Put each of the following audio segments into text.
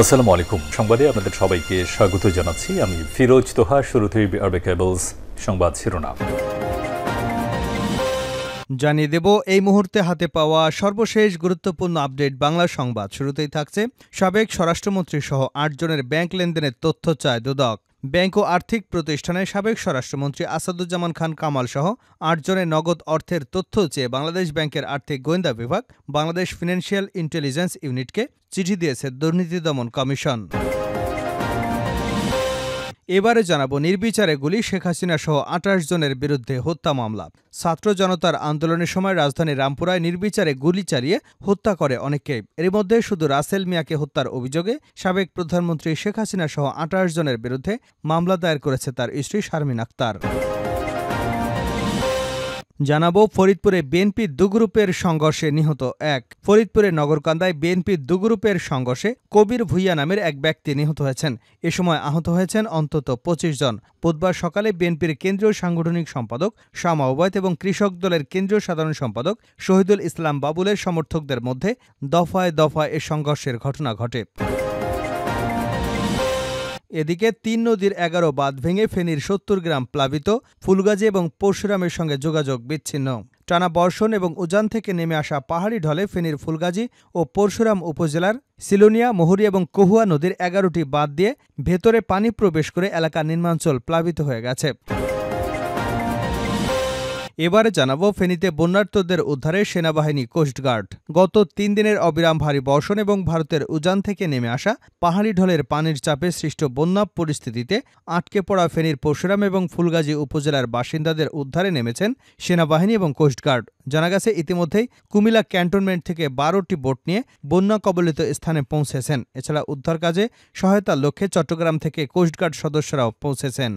আসসালামু আলাইকুম। সংবাদে আপনাদের সবাইকে স্বাগত জানাচ্ছি। আমি ফিরোজ তোহা। শুরুতেই আরবে কেবলস সংবাদ শিরোনাম জানিয়ে দেব এই মুহূর্তে হাতে পাওয়া সর্বশেষ গুরুত্বপূর্ণ আপডেট বাংলা সংবাদ। শুরুতেই থাকছে সাবেক স্বরাষ্ট্রমন্ত্রী সহ ৮ জনের ব্যাংক লেনদেনের তথ্য চায় দুদক। ব্যাংক ও আর্থিক প্রতিষ্ঠানে সাবেক স্বরাষ্ট্রমন্ত্রী আসাদুজ্জামান খান কামাল সহ ৮ জনের নগদ অর্থের তথ্য চেয়ে বাংলাদেশ ব্যাংকের আর্থিক গোয়েন্দা বিভাগ বাংলাদেশ ফিনান্সিয়াল ইন্টেলিজেন্স ইউনিটকে চিঠি দিয়েছে দুর্নীতি দমন কমিশন। এবারে জানাবো নির্বিচারে গুলি শেখ হাসিনা সহ ২৮ জনের বিরুদ্ধে হত্যা মামলা। ছাত্র জনতার আন্দোলনের সময় রাজধানীর রামপুরায় নির্বিচারে গুলি চালিয়ে হত্যা করে অনেককে। এর মধ্যে শুধু রাসেল মিয়াকে হত্যার অভিযোগে সাবেক প্রধানমন্ত্রী শেখ হাসিনা সহ ২৮ জনের বিরুদ্ধে মামলা দায়ের করেছে তার স্ত্রী শারমিন আক্তার। জানাবো ফরিদপুরে বিএনপি দুগ্রুপের সংঘর্ষে নিহত এক। ফরিদপুরের নগরকান্দায় বিএনপি দুগ্রুপের সংঘর্ষে কবির ভুইয়া নামের এক ব্যক্তি নিহত হয়েছেন। এ সময় আহত হয়েছেন অন্তত ২৫ জন। বুধবার সকালে বিএনপির কেন্দ্রীয় সাংগঠনিক সম্পাদক শাহ মাওবাত এবং কৃষক দলের কেন্দ্রীয় সাধারণ সম্পাদক শহীদুল ইসলাম বাবুলের সমর্থকদের মধ্যে দফায় দফায় এ সংঘর্ষের ঘটনা ঘটে। এদিকে ৩ নদীর ১১ বাঁধ ভেঙে ফেনীর ৭০ গ্রাম প্লাবিত। ফুলগাজী এবং পরশুরামের সঙ্গে যোগাযোগ বিচ্ছিন্ন। টানা বর্ষণ এবং উজান থেকে নেমে আসা পাহাড়ি ঢলে ফেনীর ফুলগাজী ও পরশুরাম উপজেলার সিলোনিয়া, মহুরী এবং কহুয়া নদীর ১১টি বাঁধ দিয়ে ভেতরে পানি প্রবেশ করে এলাকার নিম্নাঞ্চল প্লাবিত হয়ে গেছে। এবারে জানাবো ফেনীতে বন্যার্তদের উদ্ধারে সেনাবাহিনী, কোস্টগার্ড। গত ৩ দিনের অবিরাম ভারী বর্ষণ এবং ভারতের উজান থেকে নেমে আসা পাহাড়ি ঢলের পানির চাপে সৃষ্ট বন্যা পরিস্থিতিতে আটকে পড়া ফেনীর পরশুরাম এবং ফুলগাজী উপজেলার বাসিন্দাদের উদ্ধারে নেমেছেন সেনাবাহিনী এবং কোস্টগার্ড। জানা গেছে ইতিমধ্যেই কুমিল্লা ক্যান্টনমেন্ট থেকে ১২টি বোট নিয়ে বন্যা কবলিত স্থানে পৌঁছেছেন। এছাড়া উদ্ধার কাজে সহায়তার লক্ষ্যে চট্টগ্রাম থেকে কোস্টগার্ড সদস্যরাও পৌঁছেছেন।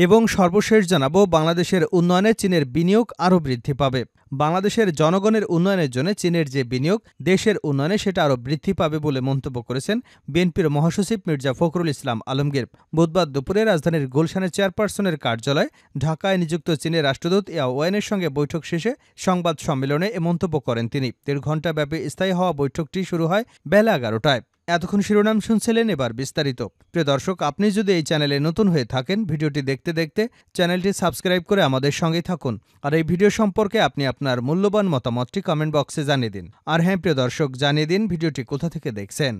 এবং সর্বশেষ জানাবো বাংলাদেশের উন্নয়নে চীনের বিনিয়োগ আরও বৃদ্ধি পাবে। বাংলাদেশের জনগণের উন্নয়নের জন্য চীনের যে বিনিয়োগ দেশের উন্নয়নে সেটা আরও বৃদ্ধি পাবে বলে মন্তব্য করেছেন বিএনপির মহাসচিব মির্জা ফখরুল ইসলাম আলমগীর। বুধবার দুপুরে রাজধানীর গুলশানের চেয়ারপারসনের কার্যালয়ে ঢাকায় নিযুক্ত চীনের রাষ্ট্রদূত ইয়া ওয়েনের সঙ্গে বৈঠক শেষে সংবাদ সম্মেলনে এ মন্তব্য করেন তিনি। ১.৫ ঘণ্টাব্যাপী স্থায়ী হওয়া বৈঠকটি শুরু হয় বেলা ১১টায়। এতক্ষণ শিরোনাম শুনছিলেন, এবার বিস্তারিত। প্রিয় দর্শক, আপনি যদি এই চ্যানেলে নতুন হয়ে থাকেন, ভিডিওটি দেখতে দেখতে চ্যানেলটি সাবস্ক্রাইব করে আমাদের সঙ্গেই থাকুন। আর এই ভিডিও সম্পর্কে আপনি আপনার মূল্যবান মতামতটি কমেন্ট বক্সে জানিয়ে দিন। আর হ্যাঁ প্রিয় দর্শক, জানিয়ে দিন ভিডিওটি কোথা থেকে দেখছেন।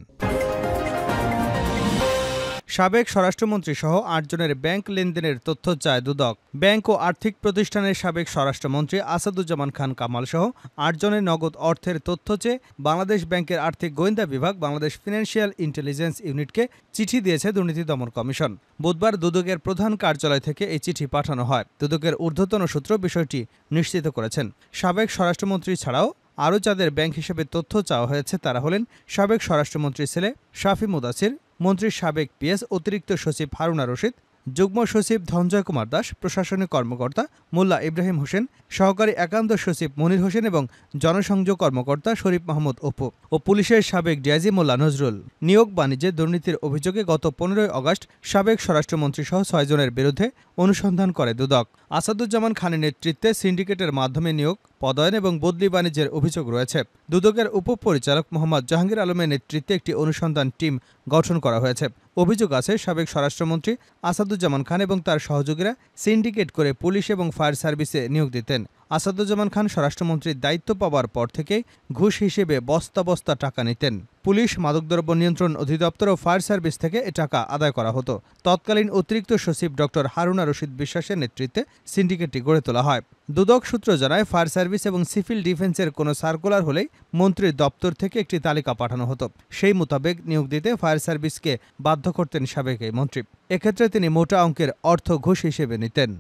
সাবেক স্বরাষ্ট্রমন্ত্রী সহ ৮ জনের ব্যাংক লেনদেনের তথ্য চায় দুদক। ব্যাংক ও আর্থিক প্রতিষ্ঠানের সাবেক স্বরাষ্ট্রমন্ত্রী আসাদুজ্জামান খান কামাল সহ ৮ জনের নগদ অর্থের তথ্য চেয়ে বাংলাদেশ ব্যাংকের আর্থিক গোয়েন্দা বিভাগ বাংলাদেশ ফিনান্সিয়াল ইন্টেলিজেন্স ইউনিটকে চিঠি দিয়েছে দুর্নীতি দমন কমিশন। বুধবার দুদকের প্রধান কার্যালয় থেকে এই চিঠি পাঠানো হয়। দুদকের ঊর্ধ্বতন সূত্র বিষয়টি নিশ্চিত করেছেন। সাবেক স্বরাষ্ট্রমন্ত্রী ছাড়াও আরও যাদের ব্যাংক হিসেবে তথ্য চাওয়া হয়েছে তারা হলেন সাবেক স্বরাষ্ট্রমন্ত্রীর ছেলে শাফি মুদাসির, মন্ত্রীর সাবেক পিএস অতিরিক্ত সচিব হারুনা রশিদ, যুগ্ম সচিব ধনঞ্জয় কুমার দাস, প্রশাসনিক কর্মকর্তা মোল্লা ইব্রাহিম হোসেন, সহকারী একান্ত সচিব মনির হোসেন এবং জনসংযোগ কর্মকর্তা শরীফ মাহমুদ অপু ও পুলিশের সাবেক ডিআইজি মোল্লা নজরুল। নিয়োগ বাণিজ্যে দুর্নীতির অভিযোগে গত ১৫ আগস্ট সাবেক স্বরাষ্ট্রমন্ত্রী সহ ৬ জনের বিরুদ্ধে অনুসন্ধান করে দুদক। আসাদুজ্জামান খানের নেতৃত্বে সিন্ডিকেটের মাধ্যমে নিয়োগ, পদায়ন এবং বদলি বাণিজ্যের অভিযোগ রয়েছে। দুদকের উপপরিচালক মোহাম্মদ জাহাঙ্গীর আলমের নেতৃত্বে একটি অনুসন্ধান টিম গঠন করা হয়েছে। অভিযোগ আছে সাবেক স্বরাষ্ট্রমন্ত্রী আসাদুজ্জামান খান এবং তার সহযোগীরা সিন্ডিকেট করে পুলিশ এবং ফায়ার সার্ভিসে নিয়োগ দিতেন। আসাদুজ্জামান খান স্বরাষ্ট্রমন্ত্রীর দায়িত্ব পাওয়ার পর থেকে ঘুষ হিসেবে বস্তা বস্তা টাকা নিতেন। পুলিশ, মাদকদ্রব্য নিয়ন্ত্রণ অধিদপ্তর ও ফায়ার সার্ভিস থেকে এ টাকা আদায় করা হতো। তৎকালীন অতিরিক্ত সচিব ড হারুনা রশিদ বিশ্বাসের নেতৃত্বে সিন্ডিকেটটি গড়ে তোলা হয়। দুদক সূত্র জানায় ফায়ার সার্ভিস এবং সিভিল ডিফেন্সের কোনো সার্কুলার হলেই মন্ত্রীর দপ্তর থেকে একটি তালিকা পাঠানো হতো। সেই মোতাবেক নিয়োগ দিতে ফায়ার সার্ভিসকে বাধ্য করতেন সাবেক এই মন্ত্রী। এক্ষেত্রে তিনি মোটা অঙ্কের অর্থ ঘুষ হিসেবে নিতেন।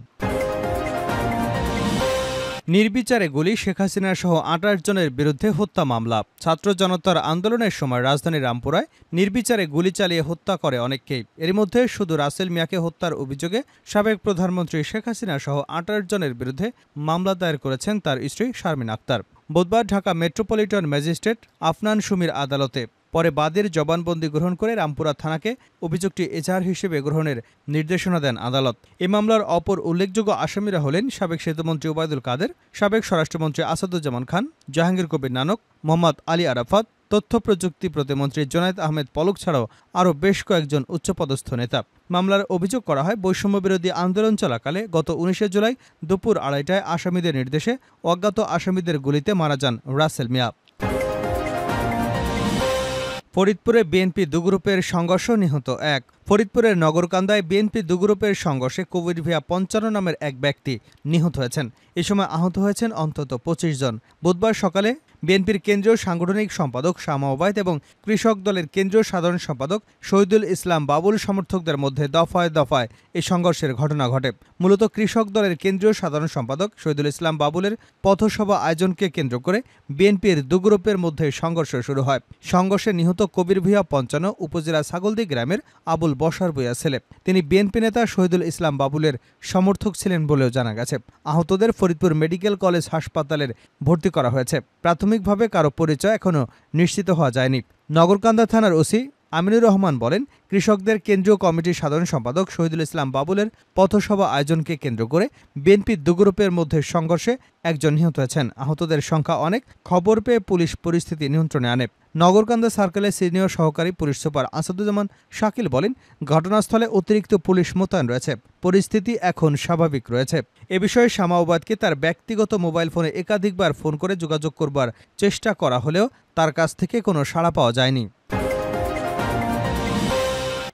নির্বিচারে গুলি শেখ হাসিনা সহ ২৮ জনের বিরুদ্ধে হত্যা মামলা। ছাত্র জনতার আন্দোলনের সময় রাজধানীর রামপুরায় নির্বিচারে গুলি চালিয়ে হত্যা করে অনেককেই। এর মধ্যে শুধু রাসেল মিয়াকে হত্যার অভিযোগে সাবেক প্রধানমন্ত্রী শেখ হাসিনা সহ ২৮ জনের বিরুদ্ধে মামলা দায়ের করেছেন তার স্ত্রী শারমিন আক্তার। বুধবার ঢাকা মেট্রোপলিটন ম্যাজিস্ট্রেট আফনান সুমির আদালতে পরে বাদীর জবানবন্দি গ্রহণ করে রামপুরা থানাকে অভিযোগটি এজাহার হিসেবে গ্রহণের নির্দেশনা দেন আদালত। এ মামলার অপর উল্লেখযোগ্য আসামিরা হলেন সাবেক সেতুমন্ত্রী ওবায়দুল কাদের, সাবেক স্বরাষ্ট্রমন্ত্রী আসাদুজ্জামান খান, জাহাঙ্গীর কবির নানক, মোহাম্মদ আলী আরাফাত, তথ্য প্রযুক্তি প্রতিমন্ত্রী জোনায়েদ আহমেদ পলক ছাড়াও আরও বেশ কয়েকজন উচ্চপদস্থ নেতা। মামলার অভিযোগ করা হয়, বৈষম্যবিরোধী আন্দোলন চলাকালে গত ১৯ জুলাই দুপুর ২:৩০টায় আসামিদের নির্দেশে অজ্ঞাত আসামিদের গুলিতে মারা যান রাসেল মিয়া। ফরিদপুরে বিএনপি দুগ্রুপের সংঘর্ষ, নিহত এক। ফরিদপুরের নগরকান্দায় বিএনপি দুগ্রুপের সংঘর্ষে কবির ভিয়া ৫৫ নামের এক ব্যক্তি নিহত হয়েছেন। এ সময় আহত হয়েছেন অন্তত ২৫ জন। বুধবার সকালে বিএনপির কেন্দ্রীয় সাংগঠনিক সম্পাদক শাহ মাওবাইদ এবং কৃষক দলের কেন্দ্রীয় সাধারণ সম্পাদক শহীদুল ইসলাম বাবুল সমর্থকদের মধ্যে দফায় দফায় এই সংঘর্ষের ঘটনা ঘটে। মূলত কৃষক দলের কেন্দ্রীয় সাধারণ সম্পাদক শহীদুল ইসলাম বাবুলের পথসভা আয়োজনকে কেন্দ্র করে বিএনপির দুগ্রুপের মধ্যে সংঘর্ষ শুরু হয়। সংঘর্ষে নিহত কবির ভিয়া ৫৫ উপজেলা ছাগলদি গ্রামের আবুল বশার ভূঁইয়া ছেলে। তিনি বিএনপি নেতা শহীদুল ইসলাম বাবুলের সমর্থক ছিলেন বলেও জানা গেছে। আহতদের ফরিদপুর মেডিকেল কলেজ হাসপাতালের ভর্তি করা হয়েছে। প্রাথমিকভাবে কারো পরিচয় এখনও নিশ্চিত হওয়া যায়নি। নগরকান্দা থানার ওসি আমিনুর রহমান বলেন, কৃষকদের কেন্দ্রীয় কমিটির সাধারণ সম্পাদক শহীদুল ইসলাম বাবুলের পথসভা আয়োজনকে কেন্দ্র করে বিএনপি দুগ্রুপের মধ্যে সংঘর্ষে একজন নিহত হয়েছেন। আহতদের সংখ্যা অনেক। খবর পেয়ে পুলিশ পরিস্থিতি নিয়ন্ত্রণে আনে। নগরকান্দা সার্কেলের সিনিয়র সহকারী পুলিশ সুপার আসাদুজ্জামান শাকিল বলেন, ঘটনাস্থলে অতিরিক্ত পুলিশ মোতায়েন রয়েছে। পরিস্থিতি এখন স্বাভাবিক রয়েছে। এ বিষয়ে শাহ মাওবাদকে তার ব্যক্তিগত মোবাইল ফোনে একাধিকবার ফোন করে যোগাযোগ করবার চেষ্টা করা হলেও তার কাছ থেকে কোনো সাড়া পাওয়া যায়নি।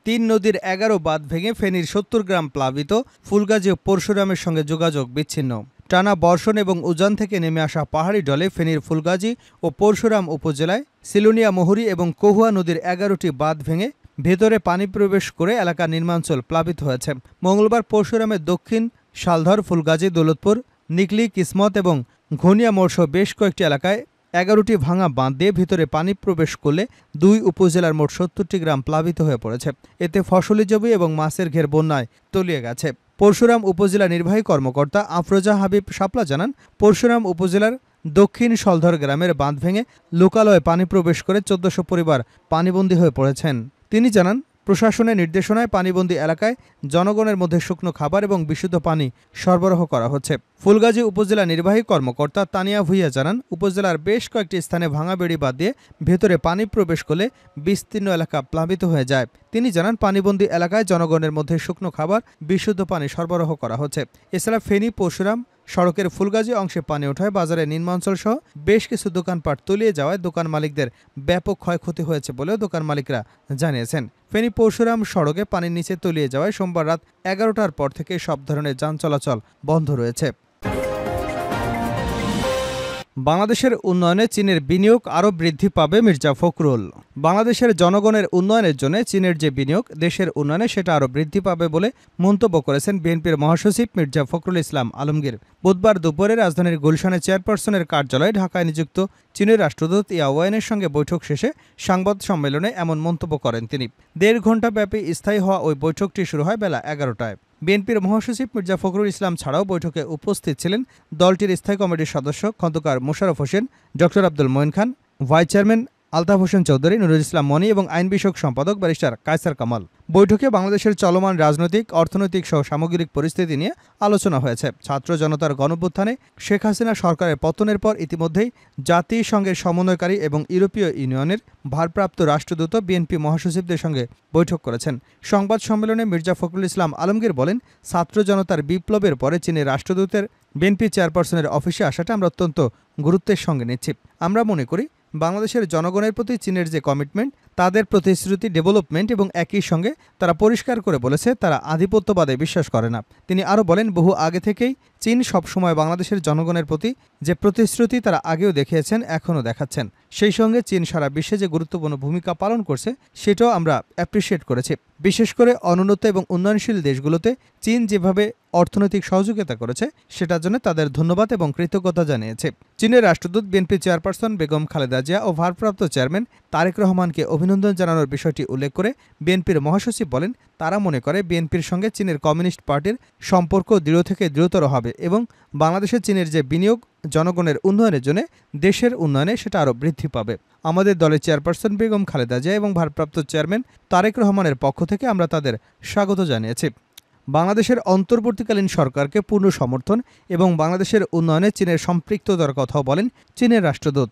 ৩ নদীর ১১ বাঁধ ভেঙে ফেনীর ৭০ গ্রাম প্লাবিত। ফুলগাজী ও পরশুরামের সঙ্গে যোগাযোগ বিচ্ছিন্ন। টানা বর্ষণ এবং উজান থেকে নেমে আসা পাহাড়ি ঢলে ফেনীর ফুলগাজী ও পরশুরাম উপজেলায় সিলুনিয়া মহুরী এবং কহুয়া নদীর ১১টি বাঁধ ভেঙে ভেতরে পানি প্রবেশ করে এলাকার নির্মাঞ্চল প্লাবিত হয়েছে। মঙ্গলবার পরশুরামের দক্ষিণ শালধর, ফুলগাজী, দৌলতপুর, নিকলি, কিসমত এবং ঘনিয়া মোড়সহ বেশ কয়েকটি এলাকায় ১১টি ভাঙা বাঁধ দিয়ে ভিতরে পানি প্রবেশ করলে ২ উপজেলার মোট ৭০টি গ্রাম প্লাবিত হয়ে পড়েছে। এতে ফসলি জমি এবং মাছের ঘের বন্যায় তলিয়ে গেছে। পরশুরাম উপজেলা নির্বাহী কর্মকর্তা আফরোজা হাবিব শাপলা জানান, পরশুরাম উপজেলার দক্ষিণ শলধর গ্রামের বাঁধ ভেঙে লোকালয়ে পানি প্রবেশ করে ১৪০০ পরিবার পানিবন্দী হয়ে পড়েছেন। তিনি জানান, প্রশাসনের নির্দেশনায় পানিবন্দী এলাকায় জনগণের মধ্যে শুকনো খাবার এবং বিশুদ্ধ পানি সরবরাহ করা হচ্ছে। ফুলগাজী উপজেলা নির্বাহী কর্মকর্তা তানিয়া ভূঁইয়া জানান, উপজেলার বেশ কয়েকটি স্থানে ভাঙা বেড়ি বাদ দিয়ে ভেতরে পানি প্রবেশ করলে বিস্তীর্ণ এলাকা প্লাবিত হয়ে যায়। তিনি জানান, পানিবন্দী এলাকায় জনগণের মধ্যে শুকনো খাবার, বিশুদ্ধ পানি সরবরাহ করা হচ্ছে। এছাড়া ফেনী পরশুরাম সড়কের ফুলগাজী অংশে পানি ওঠায় বাজারের নিম্নাঞ্চল সহ বেশ কিছু দোকানপাট তলিয়ে যাওয়ায় দোকান মালিকদের ব্যাপক ক্ষয়ক্ষতি হয়েছে বলেও দোকান মালিকরা জানিয়েছেন। ফেনী পরশুরাম সড়কে পানির নিচে তলিয়ে যাওয়ায় সোমবার রাত ১১টার পর থেকে সব ধরনের যান চলাচল বন্ধ রয়েছে। বাংলাদেশের উন্নয়নে চীনের বিনিয়োগ আরও বৃদ্ধি পাবে, মির্জা ফখরুল। বাংলাদেশের জনগণের উন্নয়নের জন্য চীনের যে বিনিয়োগ দেশের উন্নয়নে সেটা আরও বৃদ্ধি পাবে বলে মন্তব্য করেছেন বিএনপির মহাসচিব মির্জা ফখরুল ইসলাম আলমগীর। বুধবার দুপুরে রাজধানীর গুলশানে চেয়ারপারসনের কার্যালয়ে ঢাকায় নিযুক্ত চীনের রাষ্ট্রদূত ইয়া ওয়েনের সঙ্গে বৈঠক শেষে সংবাদ সম্মেলনে এমন মন্তব্য করেন তিনি। ১.৫ ঘণ্টাব্যাপী স্থায়ী হওয়া ওই বৈঠকটি শুরু হয় বেলা ১১টায়। বিএনপির মহাসচিব মির্জা ফখরুল ইসলাম ছাড়াও বৈঠকে উপস্থিত ছিলেন দলটির স্থায়ী কমিটির সদস্য খন্দকার মোশাররফ হোসেন, ডক্টর আব্দুল মঈন খান, ভাইস চেয়ারম্যান আলতাফ হোসেন চৌধুরী, নুরুল ইসলাম মনি এবং আইন বিষয়ক সম্পাদক ব্যারিস্টার কায়সার কামাল। বৈঠকে বাংলাদেশের চলমান রাজনৈতিক, অর্থনৈতিক সহ সামগ্রিক পরিস্থিতি নিয়ে আলোচনা হয়েছে। ছাত্র জনতার গণঅভ্যুত্থানে শেখ হাসিনা সরকারের পতনের পর ইতিমধ্যেই জাতিসংঘের সমন্বয়কারী এবং ইউরোপীয় ইউনিয়নের ভারপ্রাপ্ত রাষ্ট্রদূত বিএনপি মহাসচিবদের সঙ্গে বৈঠক করেছেন। সংবাদ সম্মেলনে মির্জা ফখরুল ইসলাম আলমগীর বলেন, ছাত্র জনতার বিপ্লবের পরে চীনের রাষ্ট্রদূতের বিএনপি চেয়ারপারসনের অফিসে আসাটা আমরা অত্যন্ত গুরুত্বের সঙ্গে নিচ্ছি। আমরা মনে করি বাংলাদেশের জনগণের প্রতি চীনের যে কমিটমেন্ট, তাদের প্রতিশ্রুতি, ডেভেলপমেন্ট এবং একই সঙ্গে তারা পরিষ্কার করে বলেছে তারা আধিপত্যবাদে বিশ্বাস করে না। তিনি আরও বলেন, বহু আগে থেকেই চীন সবসময় বাংলাদেশের জনগণের প্রতি যে প্রতিশ্রুতি তারা আগেও দেখিয়েছেন, এখনও দেখাচ্ছেন। সেই সঙ্গে চীন সারা বিশ্বে যে গুরুত্বপূর্ণ ভূমিকা পালন করছে সেটাও আমরা অ্যাপ্রিসিয়েট করেছি। বিশেষ করে অনুন্নত এবং উন্নয়নশীল দেশগুলোতে চীন যেভাবে অর্থনৈতিক সহযোগিতা করেছে সেটার জন্য তাদের ধন্যবাদ এবং কৃতজ্ঞতা জানিয়েছে। চীনের রাষ্ট্রদূত বিএনপি চেয়ারপারসন বেগম খালেদা জিয়া ও ভারপ্রাপ্ত চেয়ারম্যান তারেক রহমানকে অভিনন্দন জানানোর বিষয়টি উল্লেখ করে বিএনপির মহাসচিব বলেন, তারা মনে করে বিএনপির সঙ্গে চীনের কমিউনিস্ট পার্টির সম্পর্ক দৃঢ় থেকে দৃঢ়তর হবে এবং বাংলাদেশে চীনের যে বিনিয়োগ জনগণের উন্নয়নের জন্য, দেশের উন্নয়নে সেটা আরও বৃদ্ধি পাবে। আমাদের দলের চেয়ারপারসন বেগম খালেদা জিয়া এবং ভারপ্রাপ্ত চেয়ারম্যান তারেক রহমানের পক্ষ থেকে আমরা তাদের স্বাগত জানিয়েছি। বাংলাদেশের অন্তর্বর্তীকালীন সরকারকে পূর্ণ সমর্থন এবং বাংলাদেশের উন্নয়নে চীনের সম্পৃক্ততার কথাও বলেন চীনের রাষ্ট্রদূত।